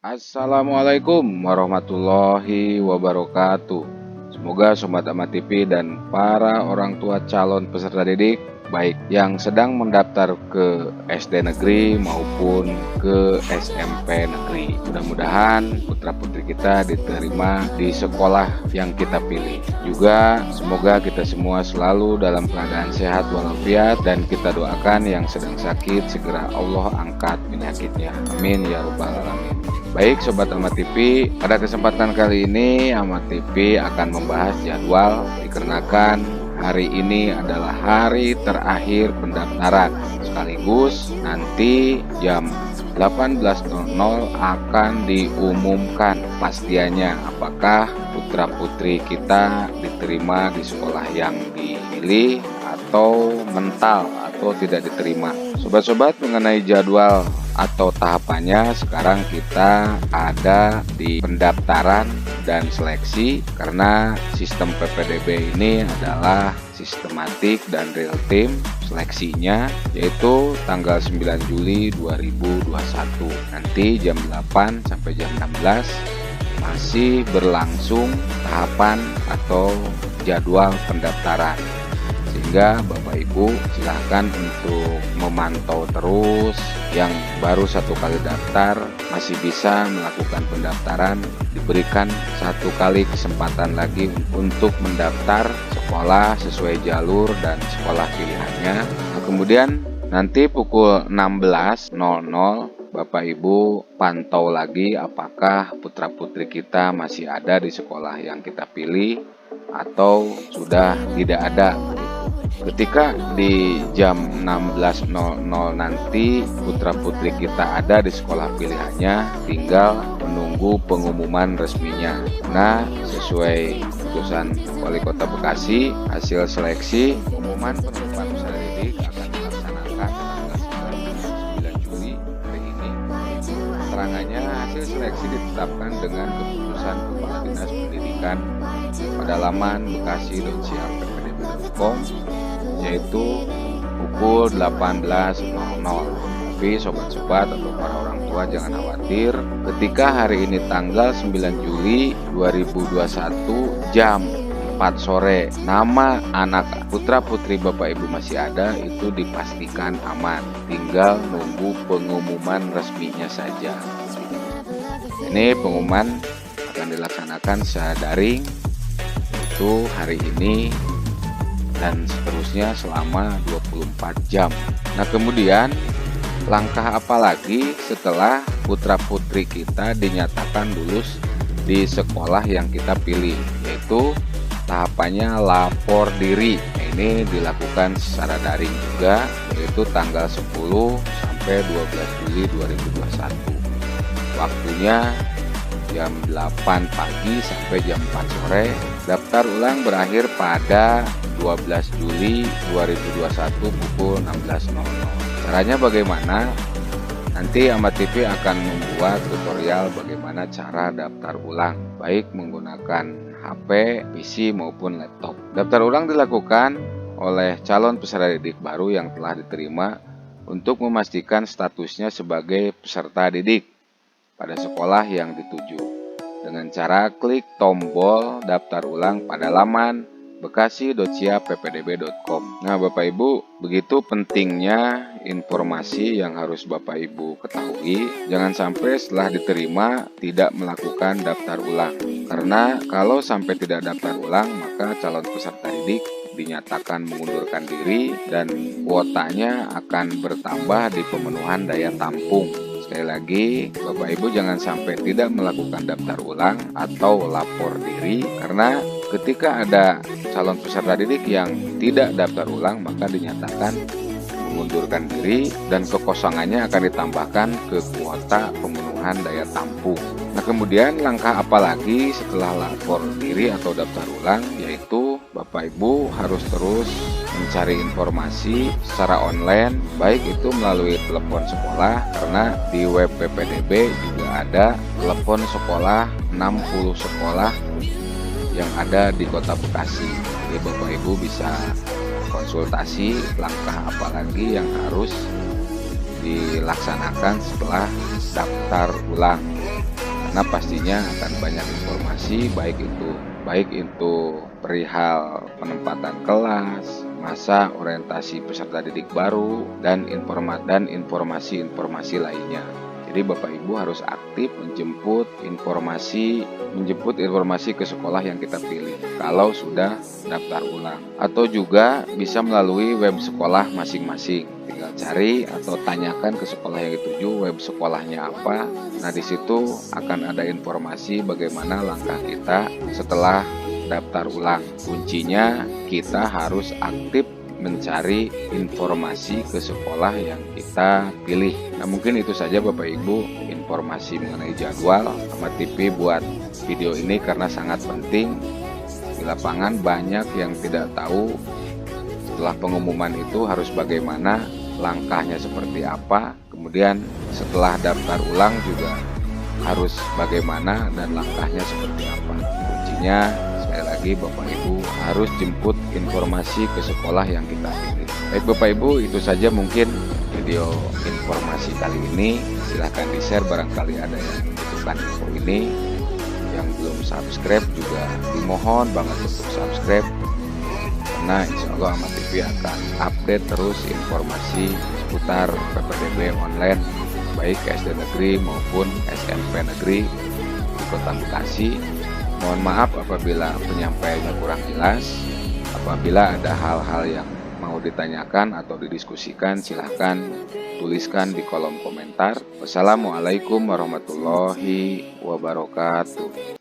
Assalamualaikum warahmatullahi wabarakatuh. Semoga Sobat Amat TV dan para orang tua calon peserta didik, baik yang sedang mendaftar ke SD negeri maupun ke SMP negeri, mudah-mudahan putra-putri kita diterima di sekolah yang kita pilih. Juga semoga kita semua selalu dalam keadaan sehat walafiat, dan kita doakan yang sedang sakit segera Allah angkat penyakitnya. Amin ya rabbal alamin. Baik Sobat Amat TV, pada kesempatan kali ini Amat TV akan membahas jadwal, dikarenakan hari ini adalah hari terakhir pendaftaran. Sekaligus nanti jam 18.00 akan diumumkan pastiannya apakah putra-putri kita diterima di sekolah yang dipilih atau mental atau tidak diterima. Sobat-sobat, mengenai jadwal atau tahapannya, sekarang kita ada di pendaftaran dan seleksi, karena sistem PPDB ini adalah sistematik dan real time. Seleksinya yaitu tanggal 9 Juli 2021, nanti jam 8 sampai jam 16 masih berlangsung tahapan atau jadwal pendaftaran, sehingga Bapak Ibu silahkan untuk memantau terus. Yang baru satu kali daftar masih bisa melakukan pendaftaran, diberikan satu kali kesempatan lagi untuk mendaftar sekolah sesuai jalur dan sekolah pilihannya. Nah, kemudian nanti pukul 16.00 Bapak Ibu pantau lagi apakah putra-putri kita masih ada di sekolah yang kita pilih atau sudah tidak ada. Ketika di jam 16.00 nanti putra-putri kita ada di sekolah pilihannya, tinggal menunggu pengumuman resminya. Nah, sesuai keputusan Wali Kota Bekasi, hasil seleksi pengumuman penerimaan peserta didik akan dilaksanakan tanggal 9 Juli hari ini. Keterangannya, hasil seleksi ditetapkan dengan keputusan Kepala Dinas Pendidikan pada laman bekasi.siap.ppdb.com, yaitu pukul 18.00. Tapi sobat-sobat atau para orang tua jangan khawatir, ketika hari ini tanggal 9 Juli 2021 jam 4 sore nama anak putra-putri Bapak Ibu masih ada, itu dipastikan aman, tinggal nunggu pengumuman resminya saja. Ini pengumuman akan dilaksanakan secara daring itu hari ini dan seterusnya selama 24 jam. Nah, kemudian langkah apa lagi setelah putra-putri kita dinyatakan lulus di sekolah yang kita pilih, yaitu tahapannya lapor diri. Nah, ini dilakukan secara daring juga, yaitu tanggal 10 sampai 12 Juli 2021. Waktunya jam 8 pagi sampai jam 4 sore. Daftar ulang berakhir pada 12 Juli 2021 pukul 16.00. Caranya bagaimana? Nanti Amat TV akan membuat tutorial bagaimana cara daftar ulang, baik menggunakan HP, PC maupun laptop. Daftar ulang dilakukan oleh calon peserta didik baru yang telah diterima untuk memastikan statusnya sebagai peserta didik pada sekolah yang dituju, dengan cara klik tombol daftar ulang pada laman bekasi.siap.ppdb.com. Nah, Bapak Ibu, begitu pentingnya informasi yang harus Bapak Ibu ketahui. Jangan sampai setelah diterima tidak melakukan daftar ulang, karena kalau sampai tidak daftar ulang maka calon peserta didik dinyatakan mengundurkan diri dan kuotanya akan bertambah di pemenuhan daya tampung. Sekali lagi, Bapak Ibu jangan sampai tidak melakukan daftar ulang atau lapor diri, karena ketika ada calon peserta didik yang tidak daftar ulang maka dinyatakan mengundurkan diri dan kekosongannya akan ditambahkan ke kuota pemenuhan daya tampung. Nah, kemudian langkah apa lagi setelah lapor diri atau daftar ulang, yaitu Bapak Ibu harus terus mencari informasi secara online, baik itu melalui telepon sekolah, karena di web PPDB juga ada telepon sekolah 60 sekolah yang ada di Kota Bekasi. Jadi Bapak Ibu bisa konsultasi langkah apa lagi yang harus dilaksanakan setelah daftar ulang. karena pastinya akan banyak informasi baik itu perihal penempatan kelas, masa orientasi peserta didik baru, dan informasi-informasi lainnya. Jadi Bapak Ibu harus aktif menjemput informasi ke sekolah yang kita pilih kalau sudah daftar ulang, atau juga bisa melalui web sekolah masing-masing. Tinggal cari atau tanyakan ke sekolah yang dituju web sekolahnya apa. Nah, di situ akan ada informasi bagaimana langkah kita setelah daftar ulang. Kuncinya kita harus aktif mencari informasi ke sekolah yang kita pilih. Nah, mungkin itu saja Bapak Ibu informasi mengenai jadwal Ahmad TV buat video ini, karena sangat penting. Di lapangan banyak yang tidak tahu setelah pengumuman itu harus bagaimana, langkahnya seperti apa, kemudian setelah daftar ulang juga harus bagaimana dan langkahnya seperti apa. Kuncinya sekali lagi Bapak Ibu harus jemput informasi ke sekolah yang kita pilih. Baik Bapak Ibu, itu saja mungkin video informasi kali ini. Silahkan di-share barangkali ada yang membutuhkan info ini. Yang belum subscribe juga dimohon banget untuk subscribe, karena insya Allah Ahmad TV akan update terus informasi seputar PPDB online, baik SD negeri maupun SMP negeri di Kota Bekasi. Mohon maaf apabila penyampaiannya kurang jelas. Apabila ada hal-hal yang mau ditanyakan atau didiskusikan, silahkan tuliskan di kolom komentar. Wassalamualaikum warahmatullahi wabarakatuh.